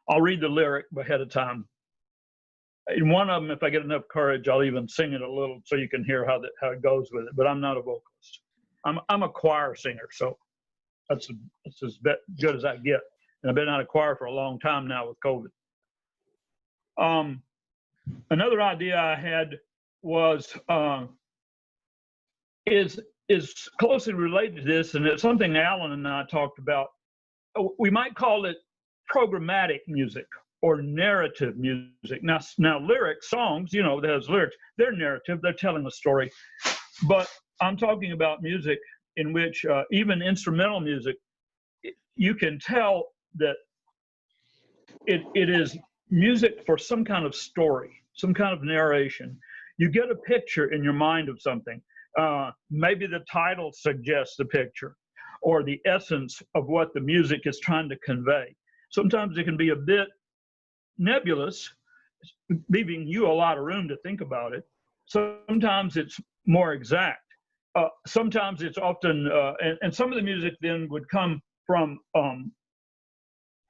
I'll read the lyric ahead of time. In one of them, if I get enough courage, I'll even sing it a little so you can hear how it goes with it. But I'm not a vocalist. I'm a choir singer, so that's as good as I get. And I've been out of choir for a long time now with COVID. Another idea I had was is closely related to this, and it's something Alan and I talked about. We might call it programmatic music or narrative music. Now lyrics, songs, you know, there's lyrics, they're narrative, they're telling a story. But I'm talking about music in which even instrumental music, you can tell that it is music for some kind of story, some kind of narration. You get a picture in your mind of something. Maybe the title suggests the picture or the essence of what the music is trying to convey. Sometimes it can be a bit nebulous, leaving you a lot of room to think about it. Sometimes it's more exact. Sometimes it's often, and some of the music then would come from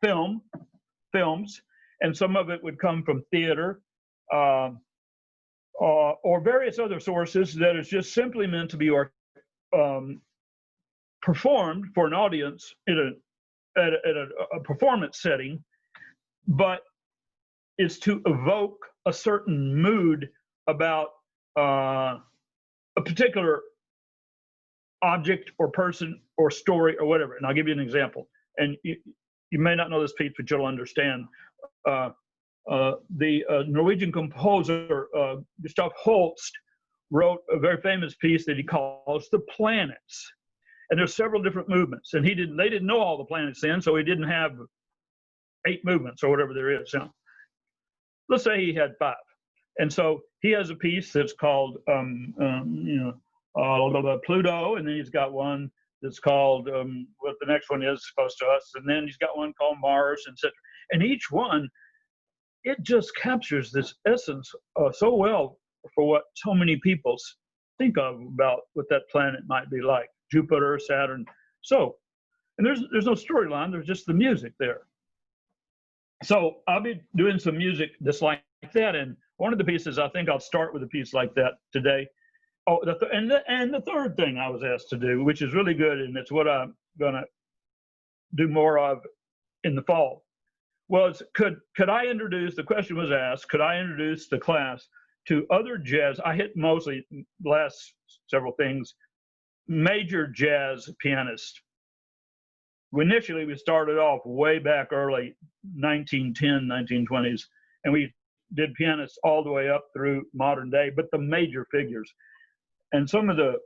films, and some of it would come from theater, or various other sources that is just simply meant to be performed for an audience at a performance setting, but is to evoke a certain mood about a particular object or person or story or whatever. And I'll give you an example. And you may not know this piece, but you'll understand. The Norwegian composer Gustav Holst wrote a very famous piece that he calls The Planets. And there's several different movements. And they didn't know all the planets then, so he didn't have 8 movements or whatever there is. You know. Let's say he had 5. And so he has a piece that's called Pluto, and then he's got one that's called what the next one is close to us, and then he's got one called Mars, etc. And each one, it just captures this essence so well for what so many people think of about what that planet might be like, Jupiter, Saturn. So, and there's no storyline, there's just the music there. So I'll be doing some music that's like that, and one of the pieces, I think I'll start with a piece like that today. Oh, and the third thing I was asked to do, which is really good, and it's what I'm gonna do more of in the fall, was could I introduce, the question was asked, could I introduce the class to other jazz? I hit mostly, last several things, major jazz pianists. Initially, we started off way back early, 1910, 1920s, and we did pianists all the way up through modern day, but the major figures. And some of the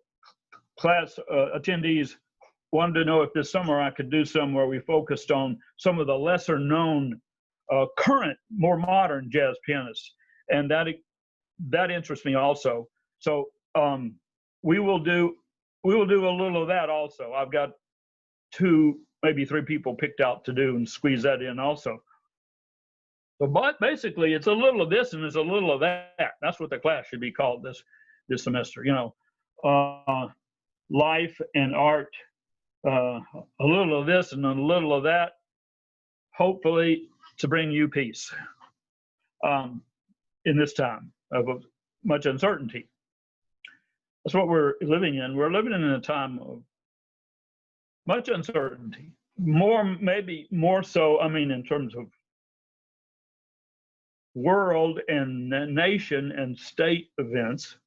class attendees wanted to know if this summer I could do some where we focused on some of the lesser known current, more modern jazz pianists. And that interests me also. So we will do a little of that also. I've got 2, maybe 3 people picked out to do and squeeze that in also. So, but basically it's a little of this and it's a little of that. That's what the class should be called this semester, you know, life and art, a little of this and a little of that, hopefully to bring you peace in this time of much uncertainty. That's what we're living in. We're living in a time of much uncertainty, maybe more so, I mean, in terms of world and nation and state events,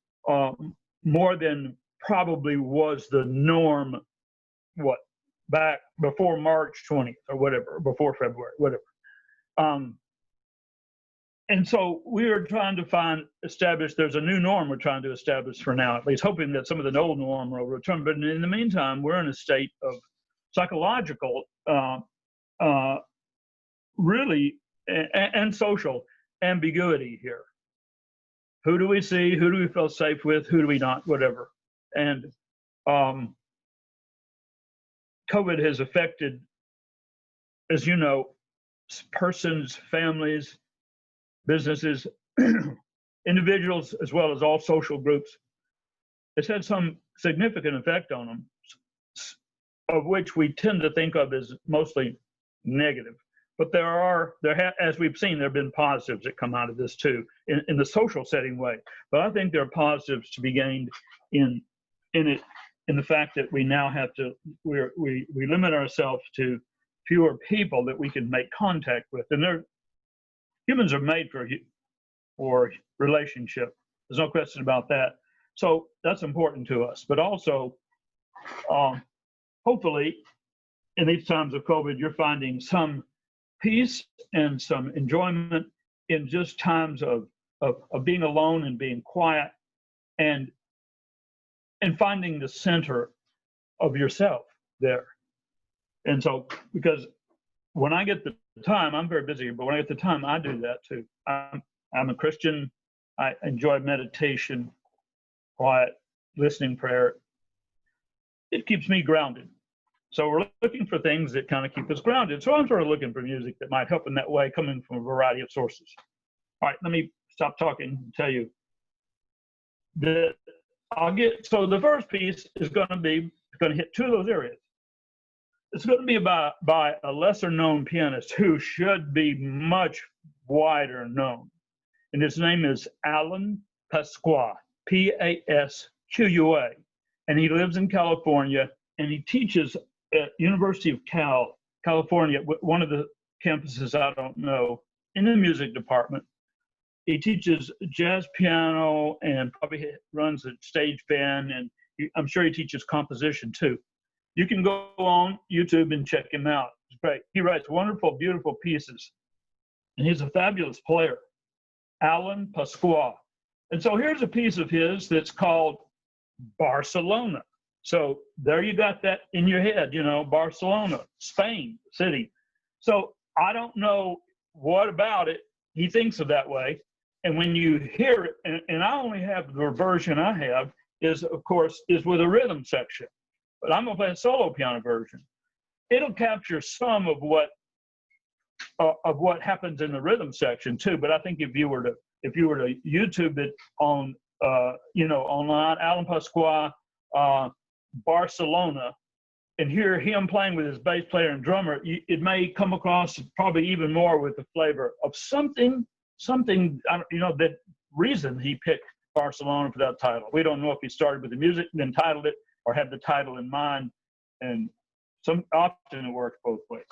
more than probably was the norm, back before March 20th or whatever, before February, whatever. And so we are trying to establish, there's a new norm we're trying to establish for now, at least hoping that some of the old norm will return. But in the meantime, we're in a state of psychological, really, and social ambiguity here. Who do we see? Who do we feel safe with? Who do we not? Whatever. And COVID has affected, as you know, persons, families, businesses, individuals, as well as all social groups. It's had some significant effect on them, of which we tend to think of as mostly negative. But as we've seen, there have been positives that come out of this too, in the social setting way. But I think there are positives to be gained in the fact that we now have to we limit ourselves to fewer people that we can make contact with, and humans are made for relationship. There's no question about that. So that's important to us. But also, hopefully, in these times of COVID, you're finding some peace and some enjoyment in just times of being alone and being quiet, and finding the center of yourself there. And so, because when I get the time, I'm very busy, but when I get the time, I do that too. I'm a Christian. I enjoy meditation, quiet, listening prayer. It keeps me grounded. So we're looking for things that kind of keep us grounded. So I'm sort of looking for music that might help in that way, coming from a variety of sources. All right, let me stop talking and tell you that so the first piece is going to hit two of those areas. It's going to be by a lesser known pianist who should be much wider known. And his name is Alan Pasqua, Pasqua. And he lives in California, and he teaches at University of California, one of the campuses I don't know, in the music department. He teaches jazz piano and probably runs a stage band, and I'm sure he teaches composition too. You can go on YouTube and check him out. It's great. He writes wonderful, beautiful pieces, and he's a fabulous player, Alan Pasqua. And so here's a piece of his that's called Barcelona. So there you got that in your head, Barcelona, Spain city. So I don't know what about it he thinks of that way. And when you hear it, and I only have the version I have is with a rhythm section, but I'm gonna play a solo piano version. It'll capture some of what happens in the rhythm section too. But I think if you were to YouTube it on online, Alan Pasqua, Barcelona, and hear him playing with his bass player and drummer, it may come across probably even more with the flavor of something, that reason he picked Barcelona for that title. We don't know if he started with the music and then titled it, or had the title in mind, and often it works both ways.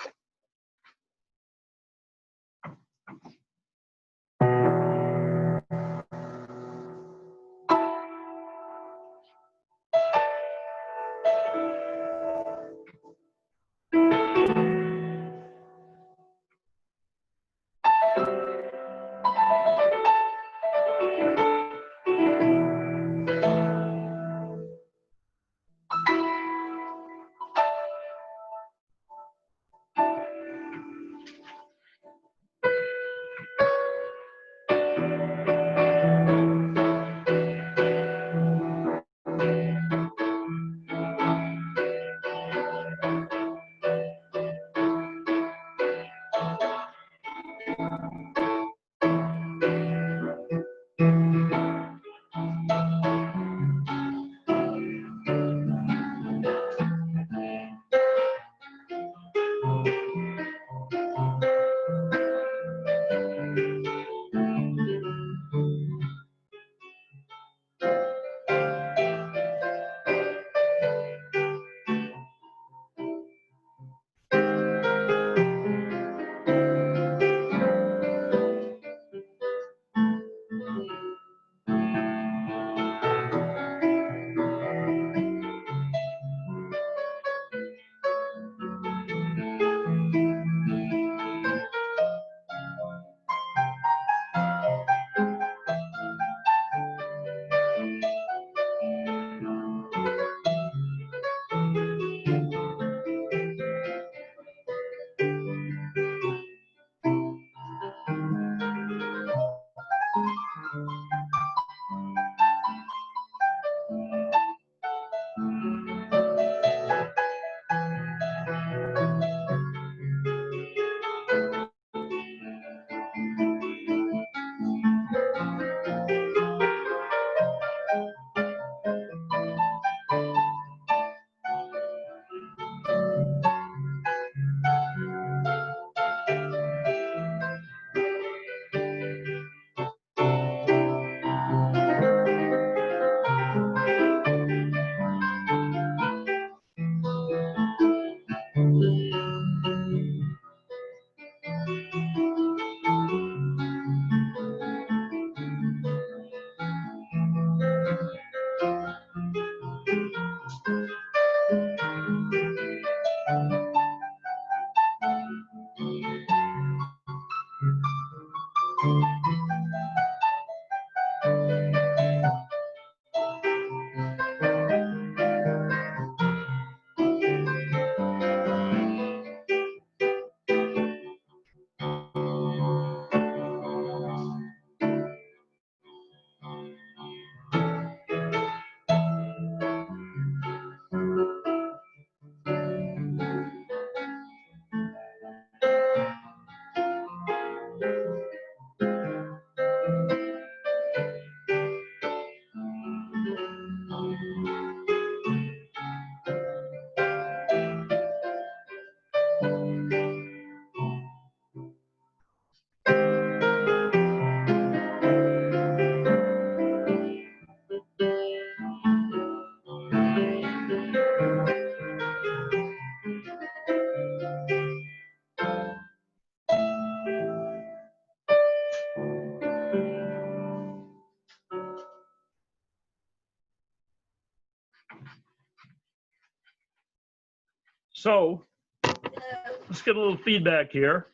So let's get a little feedback here.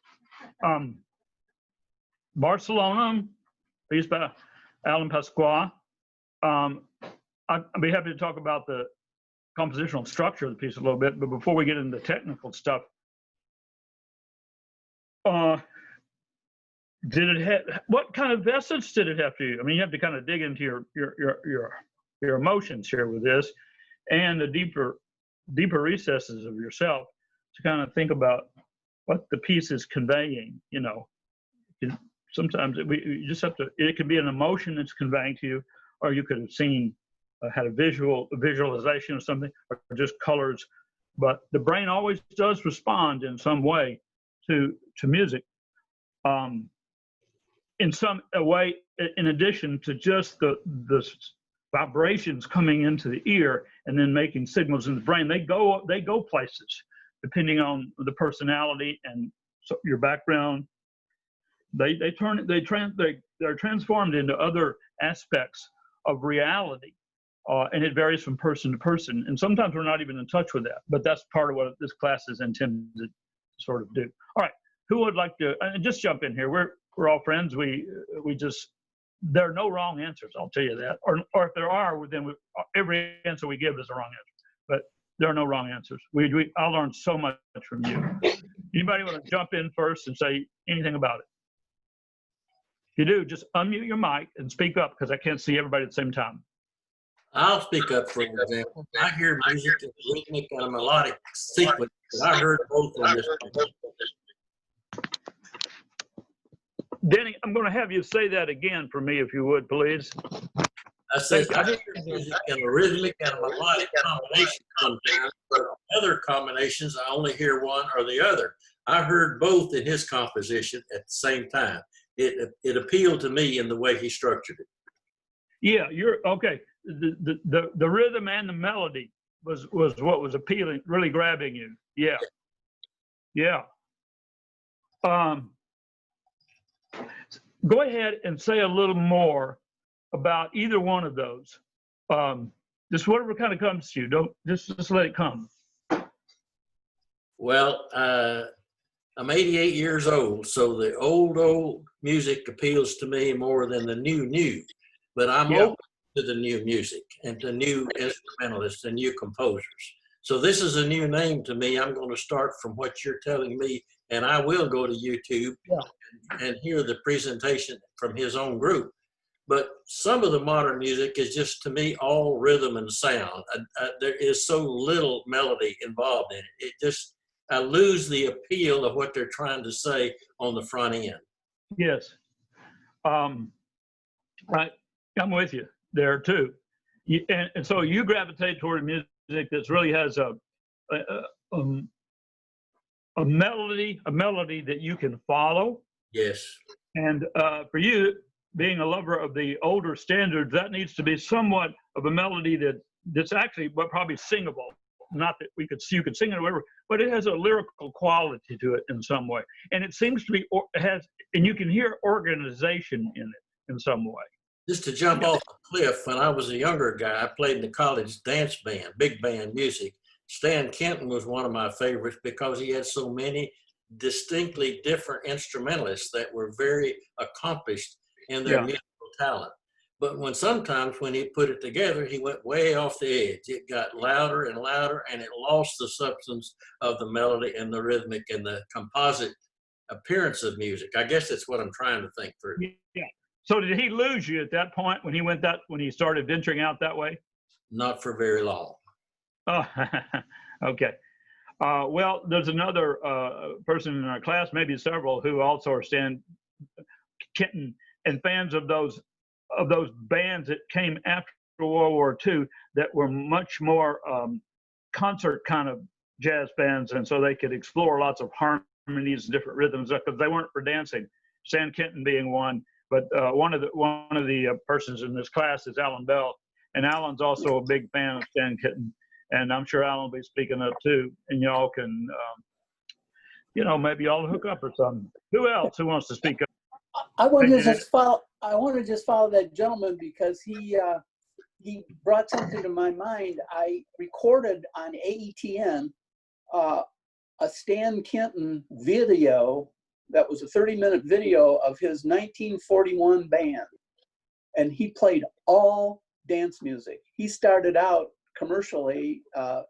Barcelona, piece by Alan Pasqua. I'd be happy to talk about the compositional structure of the piece a little bit, but before we get into the technical stuff, what kind of essence did it have to you? I mean, you have to kind of dig into your emotions here with this, and the deeper recesses of yourself to kind of think about what the piece is conveying. You know, sometimes you just have to. It could be an emotion that's conveying to you, or you could have seen, had a visualization of something, or just colors. But the brain always does respond in some way to music. In some way, in addition to just the vibrations coming into the ear and then making signals in the brain, they go places depending on the personality and your background. They're transformed into other aspects of reality, and it varies from person to person. And sometimes we're not even in touch with that. But that's part of what this class is intended to sort of do. All right, who would like to just jump in here? We're all friends. There are no wrong answers. I'll tell you that. Or if there are, then every answer we give is a wrong answer. But there are no wrong answers. I learned so much from you. Anybody want to jump in first and say anything about it? If you do, just unmute your mic and speak up, because I can't see everybody at the same time. I'll speak up for an example. I hear music in rhythmic and a melodic sequence, and I heard both on this. Denny, I'm going to have you say that again for me, if you would, please. I say I hear music in a rhythmic and a melodic combination sometimes, but other combinations I only hear one or the other. I heard both in his composition at the same time. It appealed to me in the way he structured it. Yeah, you're okay. The rhythm and the melody was what was appealing, really grabbing you. Yeah, yeah. Go ahead and say a little more about either one of those. Just whatever kind of comes to you. Don't just let it come. Well, I'm 88 years old, so the old music appeals to me more than the new. But I'm open to the new music and to new instrumentalists and new composers. So this is a new name to me. I'm going to start from what you're telling me, and I will go to YouTube and hear the presentation from his own group. But some of the modern music is just, to me, all rhythm and sound. There is so little melody involved in it. I lose the appeal of what they're trying to say on the front end. Yes. Right. I'm with you there too. And so you gravitate toward music that really has a melody that you can follow. Yes. And for you, being a lover of the older standards, that needs to be somewhat of a melody that's actually probably singable. Not that you could sing it or whatever, but it has a lyrical quality to it in some way. And it seems to be, and you can hear organization in it in some way. Just to jump off the cliff, when I was a younger guy, I played in the college dance band, big band music. Stan Kenton was one of my favorites because he had so many distinctly different instrumentalists that were very accomplished in their musical talent. But sometimes when he put it together, he went way off the edge. It got louder and louder, and it lost the substance of the melody and the rhythmic and the composite appearance of music. I guess that's what I'm trying to think through. Yeah. So did he lose you at that point when he started venturing out that way? Not for very long. Oh, okay. Well, there's another person in our class, maybe several, who also are Stan Kenton and fans of those bands that came after World War II that were much more concert kind of jazz bands, and so they could explore lots of harmonies and different rhythms because they weren't for dancing. Stan Kenton being one, but one of the persons in this class is Alan Bell, and Alan's also a big fan of Stan Kenton, and I'm sure Alan will be speaking up too, and y'all can, maybe y'all hook up or something. Who else who wants to speak up? I want to just follow that gentleman because he brought something to my mind. I recorded on AETN a Stan Kenton video that was a 30-minute video of his 1941 band. And he played all dance music. He started out commercially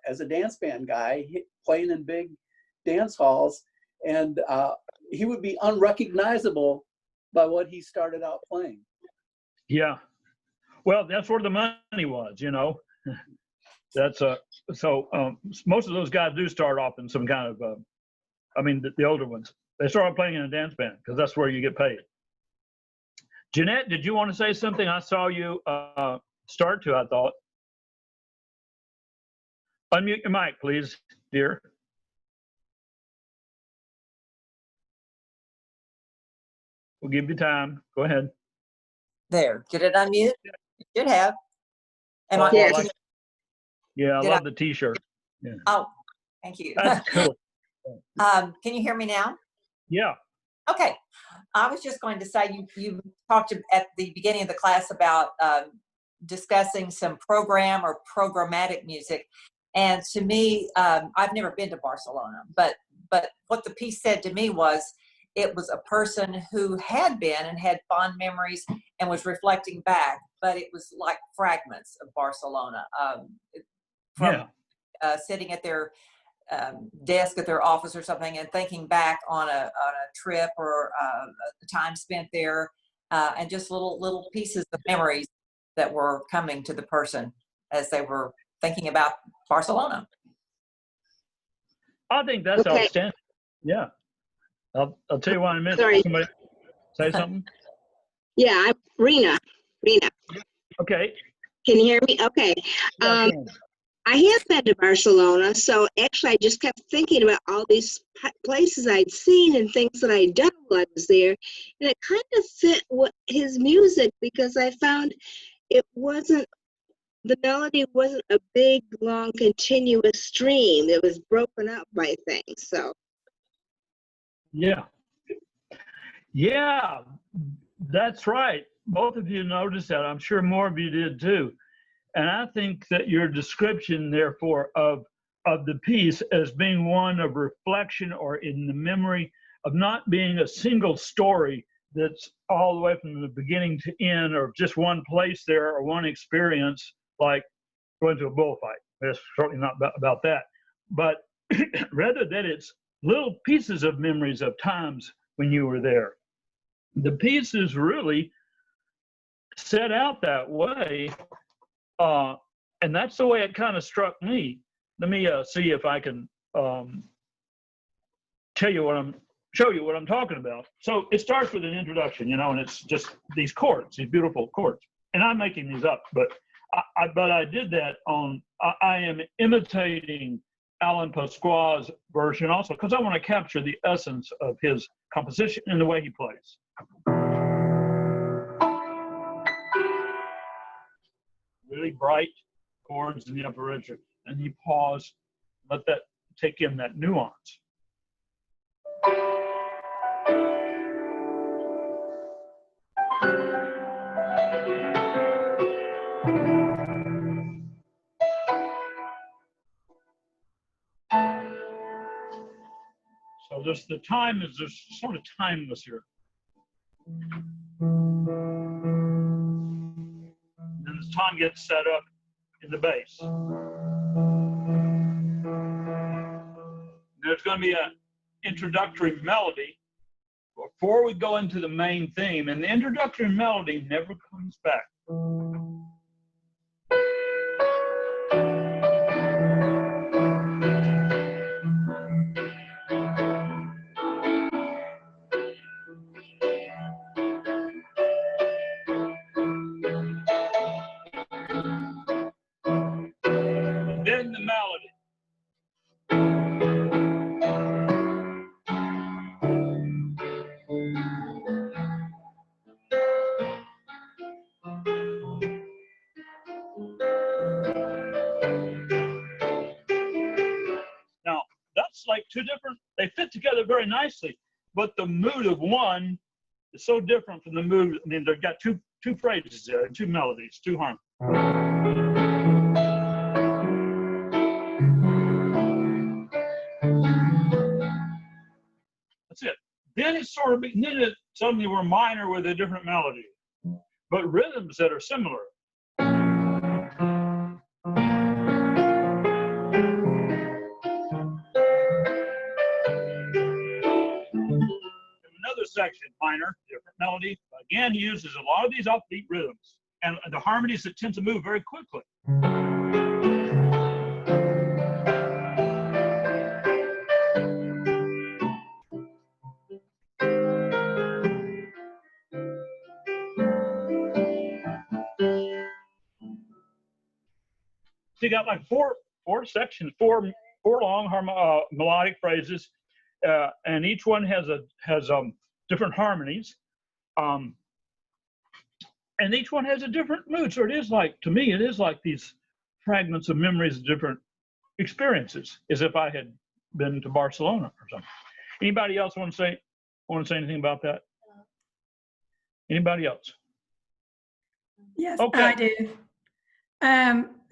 as a dance band guy, playing in big dance halls. And he would be unrecognizable by what he started out playing. Yeah. Well, that's where the money was, you know. That's most of those guys do start off in some kind of, I mean, the older ones, they start off playing in a dance band because that's where you get paid. Jeanette, did you want to say something? I saw you start to, I thought. Unmute your mic, please, dear. We'll give you time. Go ahead. There. Did it unmute? It should have. Am I? I like, yeah, I love the T-shirt. Yeah. Oh, thank you. That's cool. Can you hear me now? Yeah. Okay. I was just going to say you talked at the beginning of the class about discussing some program or programmatic music. And to me, I've never been to Barcelona, but what the piece said to me was it was a person who had been and had fond memories and was reflecting back, but it was like fragments of Barcelona from sitting at their desk at their office or something and thinking back on a trip or a time spent there, and just little pieces of memories that were coming to the person as they were thinking about Barcelona. I think that's outstanding. Yeah. I'll tell you what in a minute. Sorry. Somebody say something? Yeah, I'm Rena. Okay. Can you hear me? Okay. Yeah, I have been to Barcelona, so actually I just kept thinking about all these places I'd seen and things that I'd done while I was there, and it kind of fit what his music, because I found the melody wasn't a big, long, continuous stream. It was broken up by things. So. Yeah. Yeah, that's right. Both of you noticed that. I'm sure more of you did too. And I think that your description, therefore, of the piece as being one of reflection or in the memory of not being a single story that's all the way from the beginning to end, or just one place there or one experience, like going to a bullfight. It's certainly not about that. But rather that it's little pieces of memories of times when you were there. The piece is really set out that way. And that's the way it kind of struck me. Let me see if I can show you what I'm talking about. So it starts with an introduction, you know, and it's just these chords, these beautiful chords. And I'm making these up, but I did that on. I am imitating Alan Pasquale's version also because I want to capture the essence of his composition and the way he plays. Really bright chords in the upper register, and you pause, let that take in that nuance. So the time is just sort of timeless here. And as time gets set up in the bass, there's going to be an introductory melody before we go into the main theme, and the introductory melody never comes back. Then the melody. Now, that's like two different, they fit together very nicely, but the mood of one is so different from the mood. I mean, they've got two phrases there, two melodies, two harmonies. Then it sort of, then it suddenly were minor with a different melody, but rhythms that are similar. Another section, minor, different melody. Again, he uses a lot of these upbeat rhythms and the harmonies that tend to move very quickly. So you got like four sections, four long melodic phrases, and each one has different harmonies, and each one has a different mood. So it is like, to me, it is like these fragments of memories of different experiences, as if I had been to Barcelona or something. Anybody else want to say anything about that? Anybody else? Yes, Okay. I do.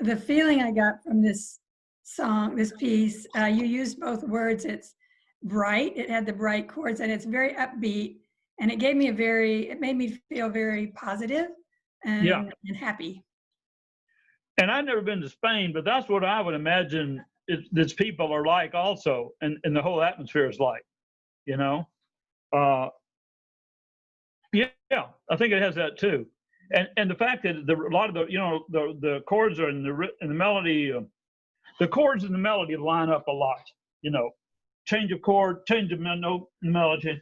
The feeling I got from this song, this piece, you used both words. It's bright. It had the bright chords, and it's very upbeat. And it gave me it made me feel very positive and happy. And I've never been to Spain, but that's what I would imagine its people are like also, and the whole atmosphere is like, you know. Yeah, I think it has that too. And the fact that a lot of the chords are in the melody, the chords in the melody line up a lot. You know, change of chord, change of note, melody.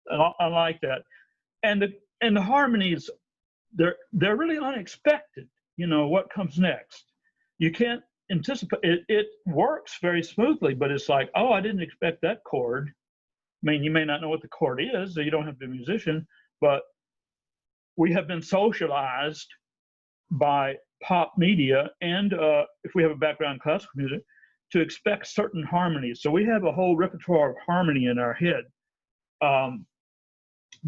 I like that. And the harmonies, they're really unexpected. You know what comes next. You can't anticipate it. It works very smoothly, but it's like, oh, I didn't expect that chord. I mean, you may not know what the chord is, so you don't have to be a musician, but we have been socialized by pop media and if we have a background in classical music, to expect certain harmonies. So we have a whole repertoire of harmony in our head,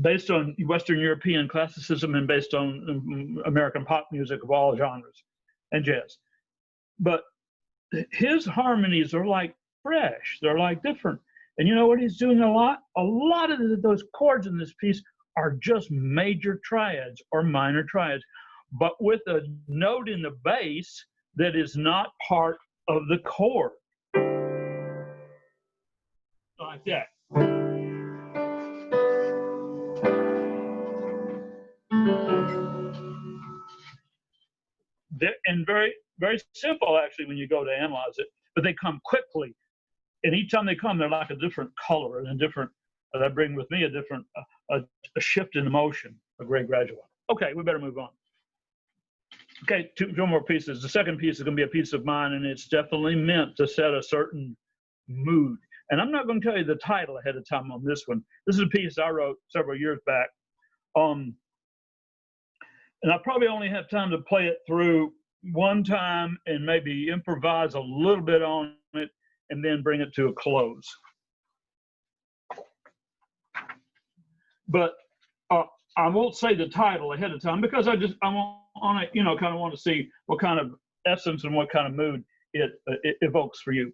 based on Western European classicism and based on American pop music of all genres and jazz. But his harmonies are like fresh, they're like different. And you know what he's doing a lot? A lot of those chords in this piece are just major triads or minor triads, but with a note in the bass that is not part of the chord. Like that. And very, very simple actually when you go to analyze it, but they come quickly. And each time they come, they're like a different color and a different, that bring with me a different, a shift in emotion, a great graduate. Okay, we better move on. Okay, two more pieces. The second piece is going to be a piece of mine, and it's definitely meant to set a certain mood. And I'm not going to tell you the title ahead of time on this one. This is a piece I wrote several years back. And I probably only have time to play it through one time and maybe improvise a little bit on it and then bring it to a close. But I won't say the title ahead of time because I want to, kind of want to see what kind of essence and what kind of mood it evokes for you.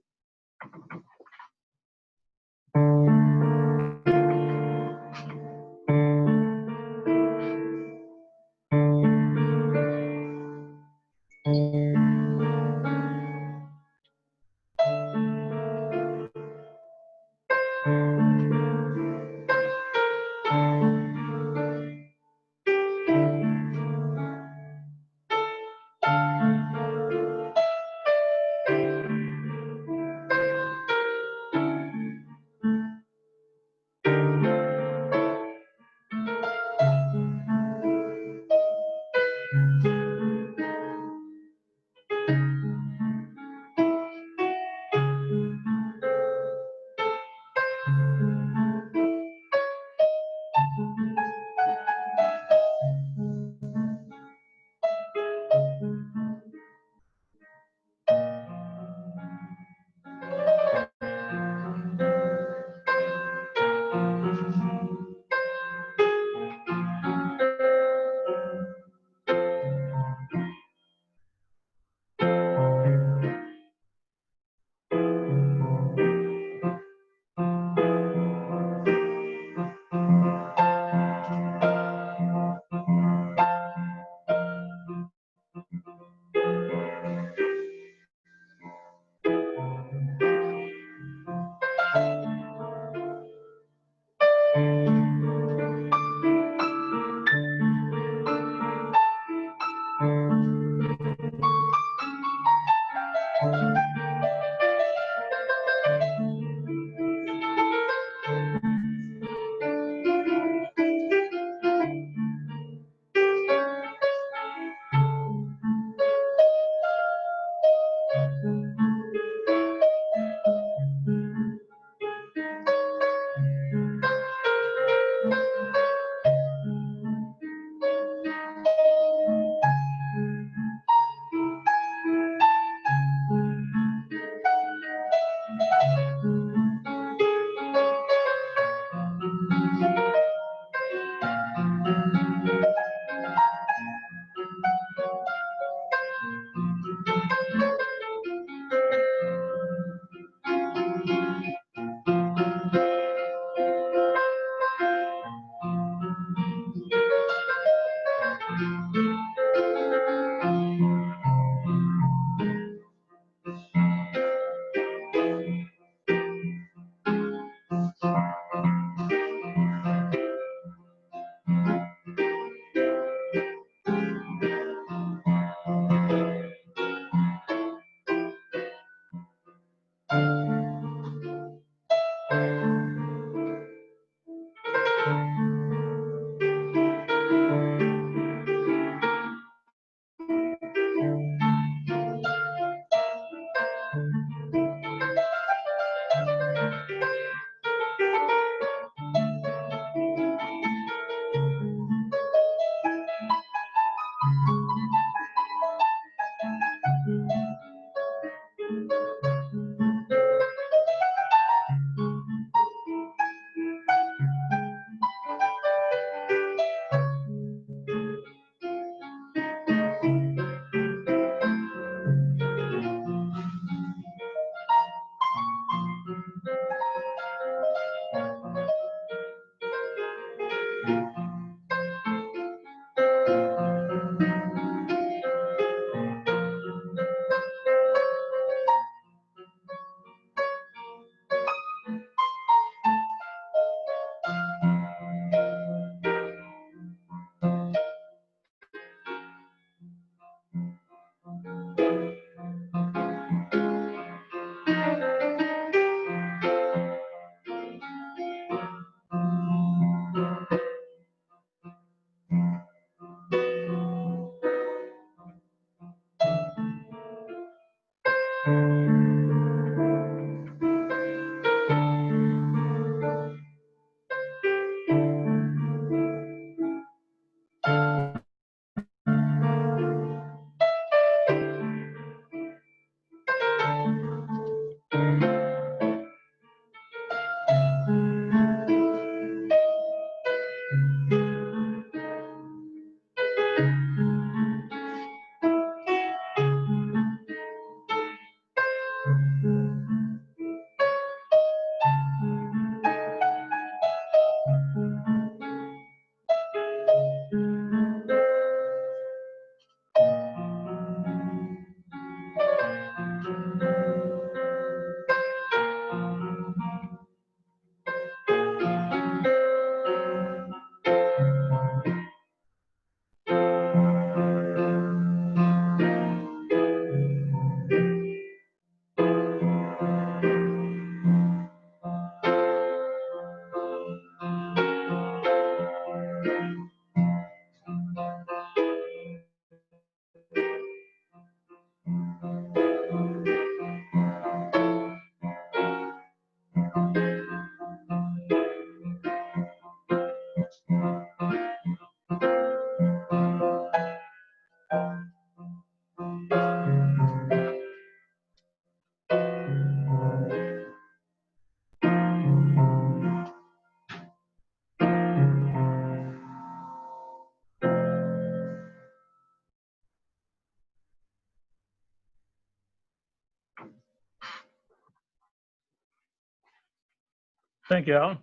Thank you, Alan.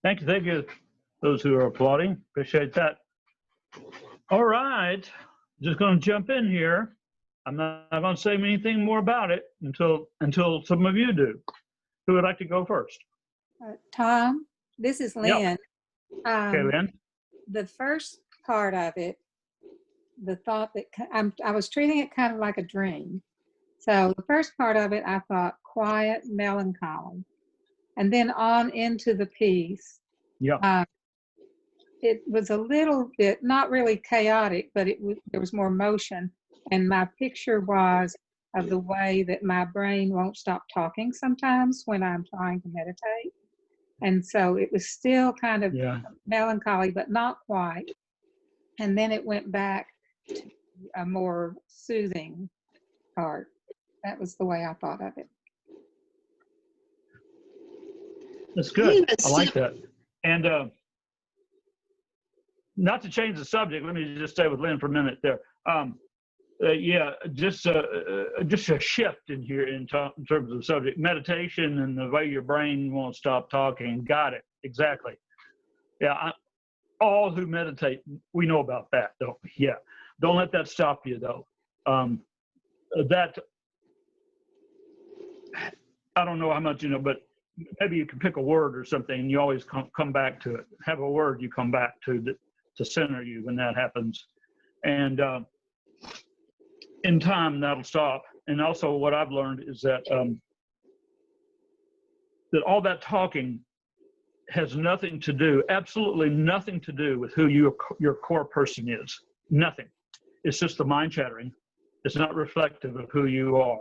Thank you, those who are applauding. Appreciate that. All right, just going to jump in here. I'm not going to say anything more about it until some of you do. Who would like to go first? Tom, this is Lynn. Okay, Lynn. The first part of it, the thought that I was treating it kind of like a dream. So the first part of it, I thought quiet, melancholy. And then on into the piece. Yeah. It was a little bit, not really chaotic, but there was more motion. And my picture was of the way that my brain won't stop talking sometimes when I'm trying to meditate. And so it was still kind of melancholy, but not quite. And then it went back to a more soothing part. That was the way I thought of it. That's good. I like that. And not to change the subject, let me just stay with Lynn for a minute there. Just a shift in here in terms of the subject. Meditation and the way your brain won't stop talking. Got it. Exactly. Yeah. All who meditate, we know about that, don't we? Yeah. Don't let that stop you, though. That, I don't know how much you know, but maybe you can pick a word or something and you always come back to it. Have a word you come back to center you when that happens. And in time, that'll stop. And also what I've learned is that that all that talking has nothing to do, absolutely nothing to do with who your core person is. Nothing. It's just the mind chattering. It's not reflective of who you are.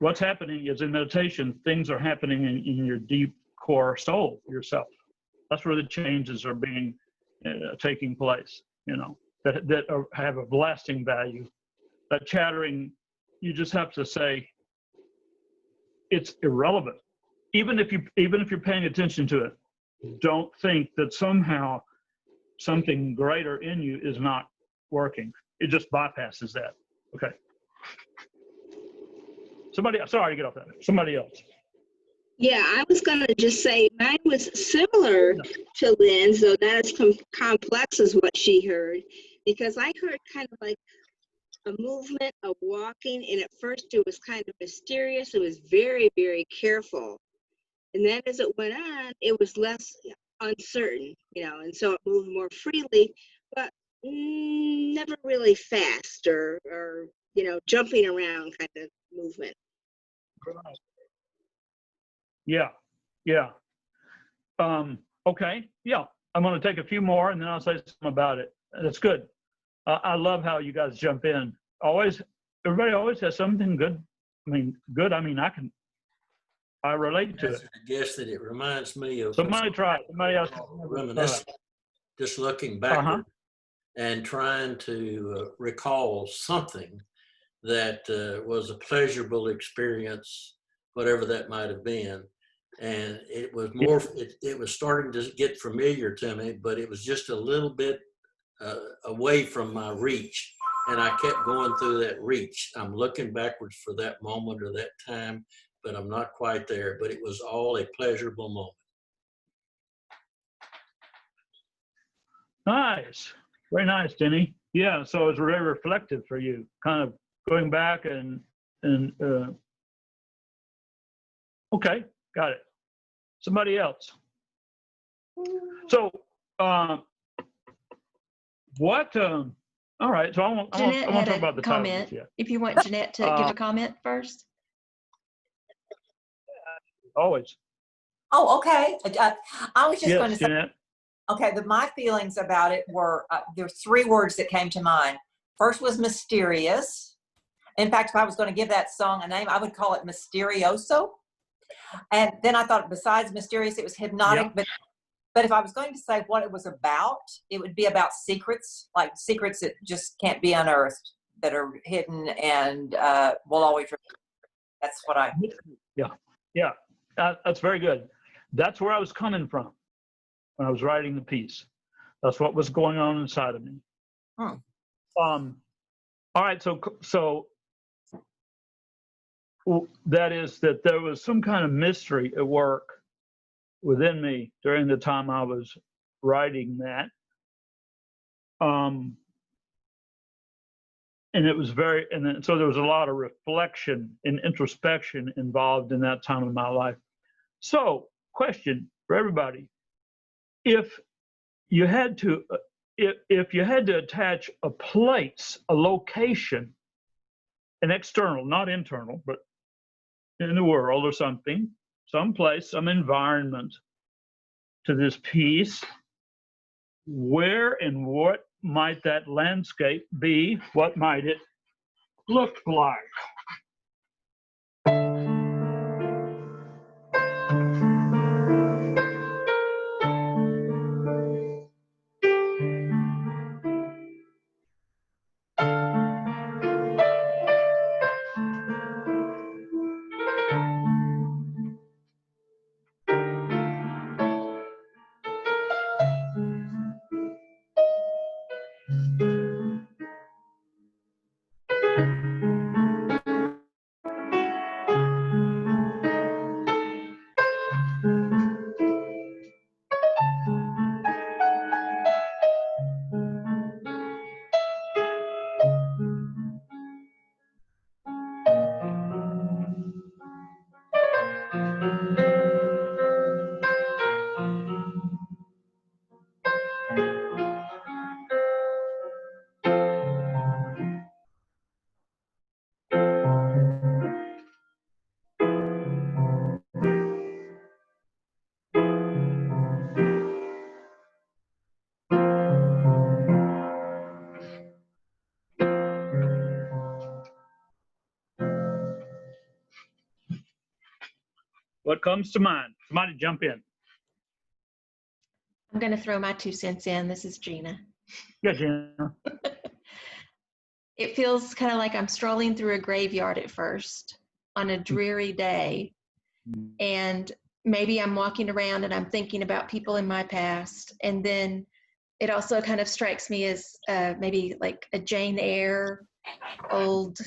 What's happening is in meditation, things are happening in your deep core soul, yourself. That's where the changes are being taking place, that have a lasting value. That chattering, you just have to say it's irrelevant. Even if you're paying attention to it, don't think that somehow something greater in you is not working. It just bypasses that. Okay. Sorry to get off that. Somebody else. Yeah, I was going to just say mine was similar to Lynn's, though not as complex as what she heard, because I heard kind of like a movement of walking, and at first it was kind of mysterious. It was very, very careful. And then as it went on, it was less uncertain, and so it moved more freely, but never really fast or jumping around kind of movement. Yeah, yeah. Okay, yeah. I'm going to take a few more and then I'll say something about it. That's good. I love how you guys jump in. Everybody always has something good. I relate to it. I guess that it reminds me of Somebody try. Somebody else. reminiscing, just looking backward and trying to recall something that was a pleasurable experience, whatever that might have been. And it was more, it was starting to get familiar to me, but it was just a little bit away from my reach. And I kept going through that reach. I'm looking backwards for that moment or that time, but I'm not quite there. But it was all a pleasurable moment. Nice. Very nice, Denny. Yeah, so it's very reflective for you, kind of going back and okay, got it. Somebody else. So, what? All right. So I want to talk about the comment. Title. If you want Jeanette to give a comment first. Always. Oh, okay. I was just going to say, Jeanette. okay, my feelings about it were, there's 3 words that came to mind. First was mysterious. In fact, if I was going to give that song a name, I would call it Mysterioso. And then I thought besides mysterious, it was hypnotic. Yeah. But if I was going to say what it was about, it would be about secrets, like secrets that just can't be unearthed, that are hidden and will always remember. That's what I. Yeah. That's very good. That's where I was coming from when I was writing the piece. That's what was going on inside of me. All right. So that is that there was some kind of mystery at work within me during the time I was writing that. And it was so there was a lot of reflection and introspection involved in that time of my life. So, question for everybody: if you had to attach a place, a location, an external, not internal, but in the world or something, some place, some environment to this piece, where and what might that landscape be? What might it look like? What comes to mind? Somebody jump in. I'm going to throw my 2 cents in. This is Gina. Yeah, Gina. It feels kind of like I'm strolling through a graveyard at first on a dreary day. And maybe I'm walking around and I'm thinking about people in my past. And then it also kind of strikes me as maybe like a Jane Eyre old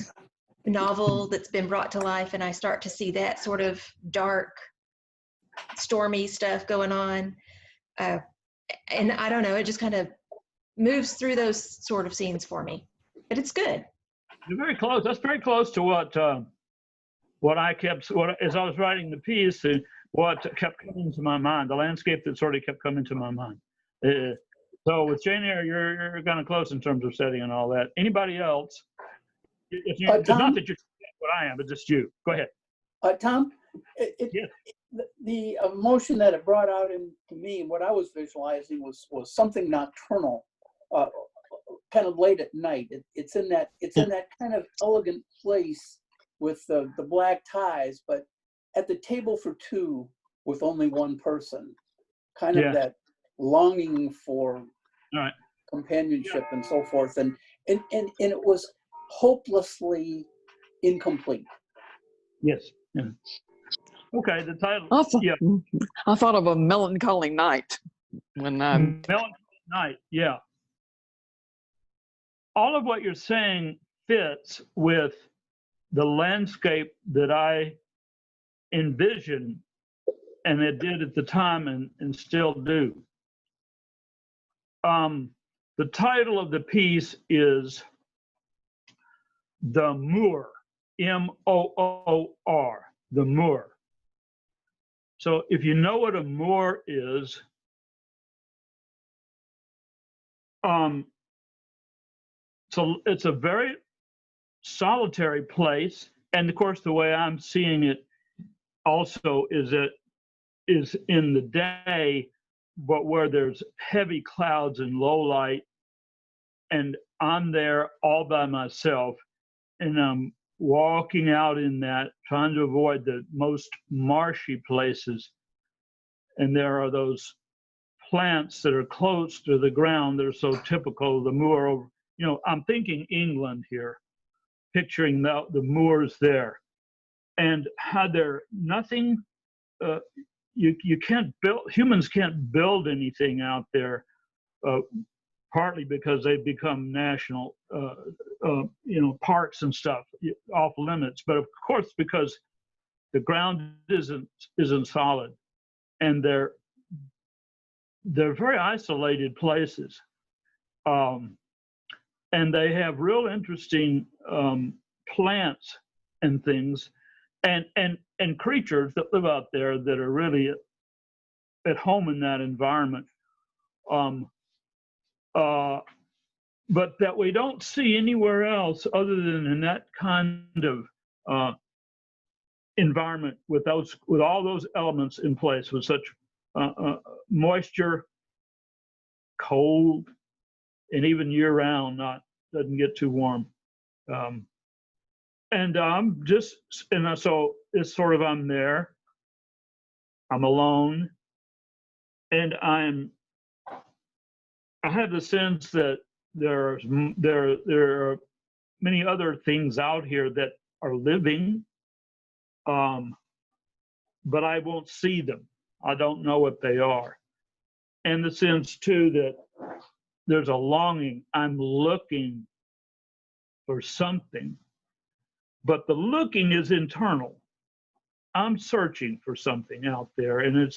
novel that's been brought to life. And I start to see that sort of dark stormy stuff going on. And I don't know, it just kind of moves through those sort of scenes for me. But it's good. You're very close. That's very close to what as I was writing the piece, what kept coming to my mind, the landscape that sort of kept coming to my mind. So with Jane Eyre, you're kind of close in terms of setting and all that. Anybody else? If you, it's not that you're what I am, but just you. Go ahead. Tom, Yes. the emotion that it brought out into me, what I was visualizing was something nocturnal, kind of late at night. It's in that kind of elegant place with the black ties, but at the table for two with only one person, kind of that longing for companionship and so forth, and it was hopelessly incomplete. Yes. Yeah. Okay. The title. I thought of A Melancholy Night when Melancholy Night. Yeah. All of what you're saying fits with the landscape that I envisioned, and it did at the time and still do. The title of the piece is The Moor, M-O-O-R, The Moor. So if you know what a moor is, so it's a very solitary place. And of course, the way I'm seeing it also is in the day, but where there's heavy clouds and low light, and I'm there all by myself, and I'm walking out in that, trying to avoid the most marshy places. And there are those plants that are close to the ground that are so typical of the moor. You know, I'm thinking England here, picturing the moors there. And had there nothing, you can't build, humans can't build anything out there, partly because they've become national, parks and stuff off limits, but of course because the ground isn't solid, and they're very isolated places, and they have real interesting plants and things, and creatures that live out there that are really at home in that environment. But that we don't see anywhere else other than in that kind of environment with all those elements in place, with such moisture, cold, and even year-round, doesn't get too warm. So it's sort of, I'm there, I'm alone, and I have the sense that there are many other things out here that are living, but I won't see them. I don't know what they are. And the sense too that there's a longing. I'm looking for something, but the looking is internal. I'm searching for something out there, and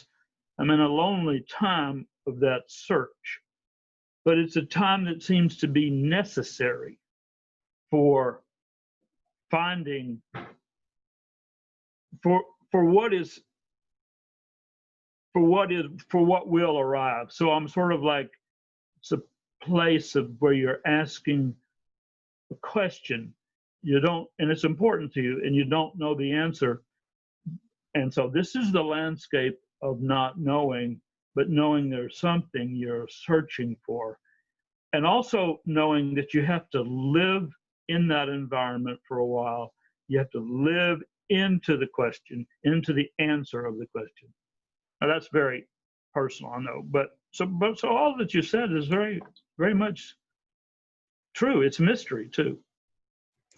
I'm in a lonely time of that search. But it's a time that seems to be necessary for finding, for what will arrive. So I'm sort of like, it's a place of where you're asking a question, and it's important to you, and you don't know the answer. And so this is the landscape of not knowing, but knowing there's something you're searching for. And also knowing that you have to live in that environment for a while. You have to live into the question, into the answer of the question. Now that's very personal, I know, but so all that you said is very, very much true. It's mystery too.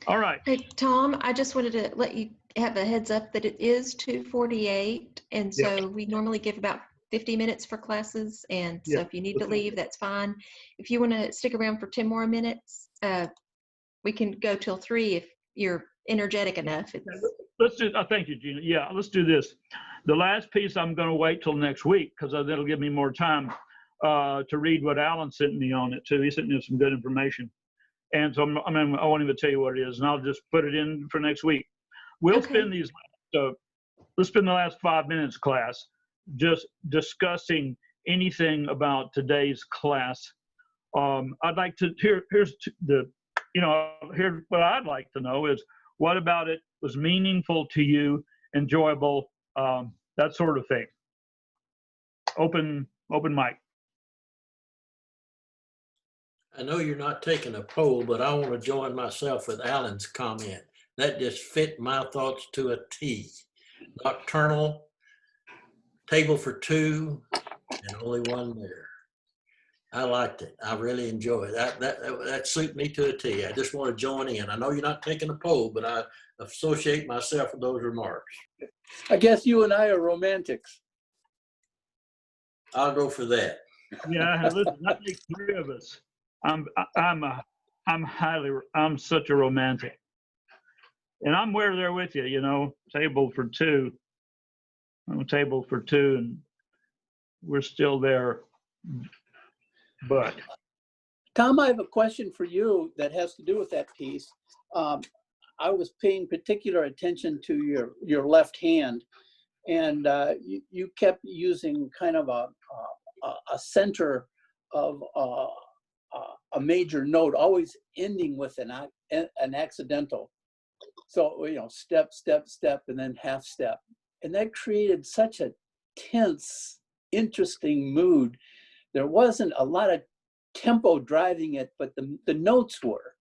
All right. Hey, Tom, I just wanted to let you have a heads up that it is 2:48, and so we normally give about 50 minutes for classes, and so if you need to leave, that's fine. If you want to stick around for 10 more minutes, we can go till 3 if you're energetic enough. let's do, thank you, Gina. Yeah, let's do this. The last piece I'm going to wait till next week because that'll give me more time to read what Alan sent me on it too. He sent me some good information. And so I won't even tell you what it is, and I'll just put it in for next week. We'll Okay. spend let's spend the last 5 minutes, class, just discussing anything about today's class. I'd like to here's what I'd like to know is what about it was meaningful to you, enjoyable, that sort of thing. Open mic. I know you're not taking a poll, but I want to join myself with Alan's comment. That just fit my thoughts to a T. Nocturnal, table for two, and only one there. I liked it. I really enjoyed it. That suited me to a T. I just want to join in. I know you're not taking a poll, but I associate myself with those remarks. I guess you and I are romantics. I'll go for that. Yeah, listen, that makes 3 of us. I'm such a romantic. And I'm there with you, table for two. I'm a table for two, and we're still there. But Tom, I have a question for you that has to do with that piece. I was paying particular attention to your left hand, and you kept using kind of a center of a major note, always ending with an accidental. So, step, step, step, and then half step. And that created such a tense, interesting mood. There wasn't a lot of tempo driving it, but the notes were.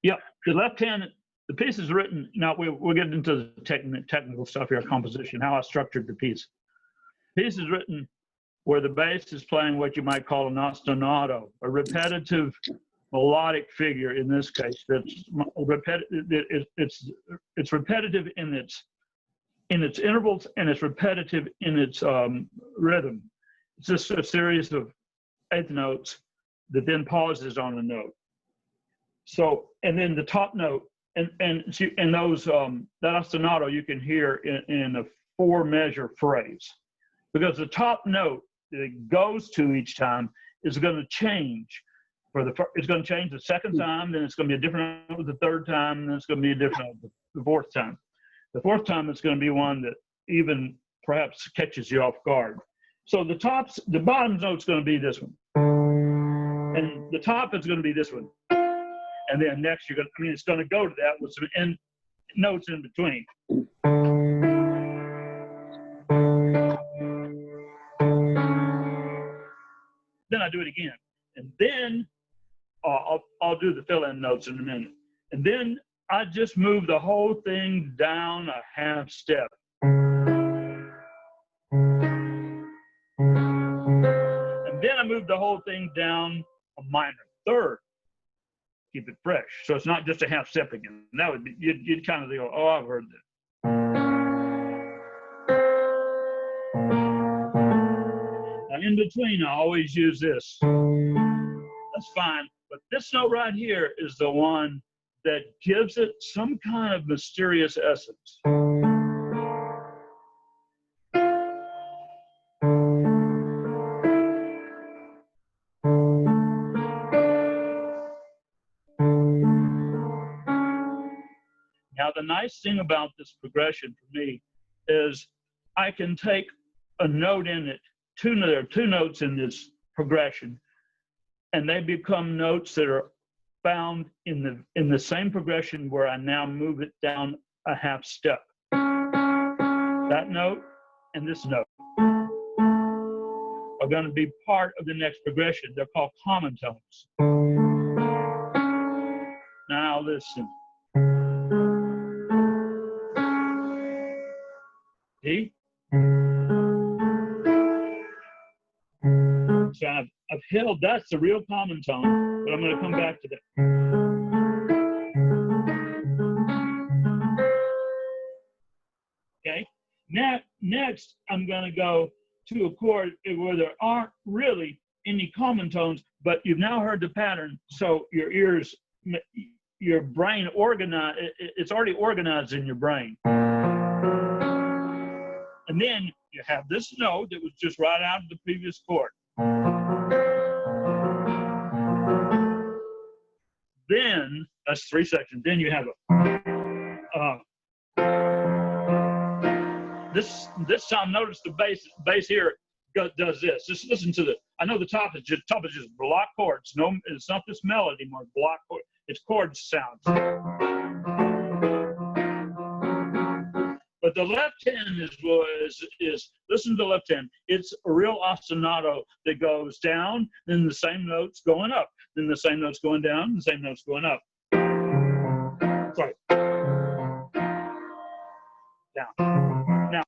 Yeah, the left hand, the piece is written, now we'll get into the technical stuff here, composition, how I structured the piece. The piece is written where the bass is playing what you might call an ostinato, a repetitive melodic figure in this case. That's repetitive. It's repetitive in its intervals, and it's repetitive in its rhythm. It's just a series of eighth notes that then pauses on a note. So, and then the top note, and those that ostinato you can hear in a 4-measure phrase, because the top note that it goes to each time is going to change. It's going to change the second time, then it's going to be a different note the third time, and then it's going to be a different note the fourth time. The fourth time it's going to be one that even perhaps catches you off guard. So the bottom note's going to be this one, and the top is going to be this one, and then next it's going to go to that with some notes in between. Then I do it again, and then I'll do the fill-in notes in a minute, and then I just move the whole thing down a half step. And then I move the whole thing down a minor third. Keep it fresh. So it's not just a half step again. That would be, you'd kind of go, oh, I've heard that. Now in between, I always use this. That's fine. But this note right here is the one that gives it some kind of mysterious essence. Now, the nice thing about this progression for me is I can take a note in it, there are 2 notes in this progression, and they become notes that are found in the same progression where I now move it down a half step. That note and this note are going to be part of the next progression. They're called common tones. Now listen. See? So I've held, that's the real common tone, but I'm going to come back to that. Okay? Next, I'm going to go to a chord where there aren't really any common tones, but you've now heard the pattern, so your ears your brain organize. It's already organized in your brain. And then you have this note that was just right out of the previous chord. Then that's 3 sections. Then you have this time. Notice the bass here does this. Just listen to the. I know the top is just block chords. No, it's not this melody anymore. Block chord. It's chord sounds. But the left hand is listen to the left hand. It's a real ostinato that goes down, then the same notes going up, then the same notes going down, the same notes going up. Sorry. Down. Now.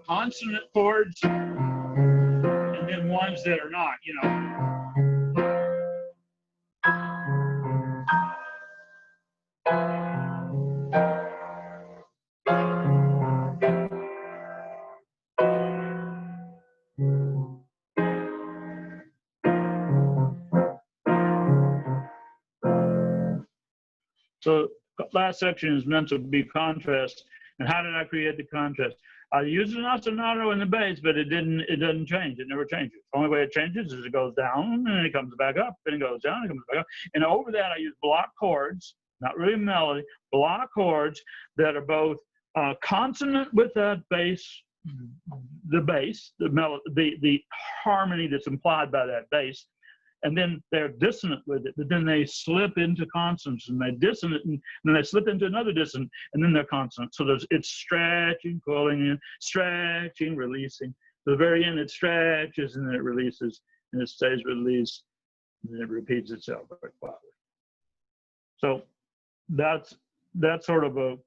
Consonant chords, and then ones that are not, you know. So last section is meant to be contrast. And how did I create the contrast? I used an ostinato in the bass, but it doesn't change. It never changes. The only way it changes is it goes down and it comes back up, then it goes down and it comes back up. And over that, I use block chords, not really melody, block chords that are both consonant with that bass, the melody, the harmony that's implied by that bass. And then they're dissonant with it, but then they slip into consonants, and they dissonant, and then they slip into another dissonant, and then they're consonant. So it's stretching, pulling in, stretching, releasing. At the very end, it stretches, and then it releases, and it stays released, and then it repeats itself very quietly. So that's sort of a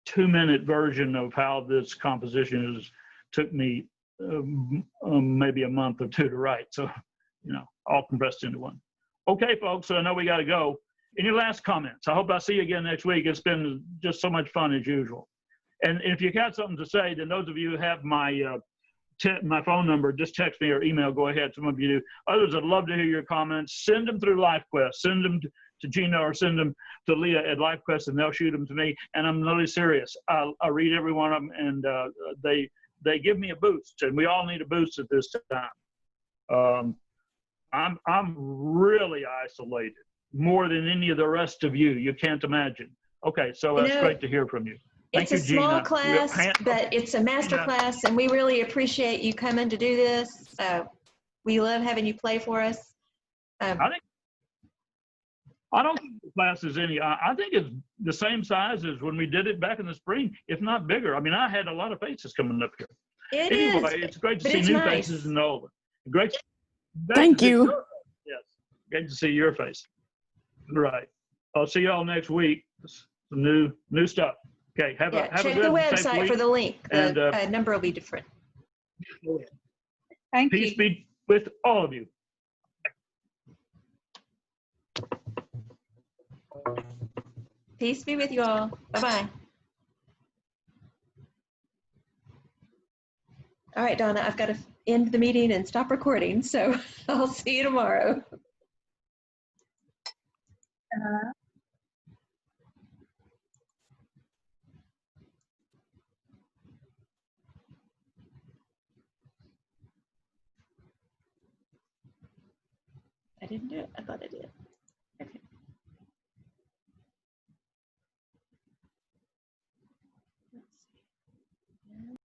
2-minute version of how this composition took me maybe a month or 2 to write. So, you know, all compressed into one. Okay, folks, so I know we got to go. Any last comments? I hope I see you again next week. It's been just so much fun as usual. And if you got something to say, then those of you who have my phone number, just text me or email. Go ahead. Some of you do. Others, I'd love to hear your comments. Send them through LifeQuest. Send them to Gina or send them to Leah at LifeQuest, and they'll shoot them to me. And I'm really serious. I read every one of them, and they give me a boost. And we all need a boost at this time. I'm really isolated, more than any of the rest of you. You can't imagine. Okay, so that's great to hear from you. It's a small class, but it's a master class, and we really appreciate you coming to do this. We love having you play for us. I don't think the class is any. I think it's the same size as when we did it back in the spring, if not bigger. I mean, I had a lot of faces coming up here. Anyway, it's great to see new faces and old. Great. Thank you. Yes, great to see your face. Right. I'll see y'all next week. Some new stuff. Okay. Have a check good the website for the link. The number will be different. Thank you. Peace be with all of you. Peace be with you all. Bye-bye. All right, Donna, I've got to end the meeting and stop recording, so I'll see you tomorrow. I didn't do it. I thought I did.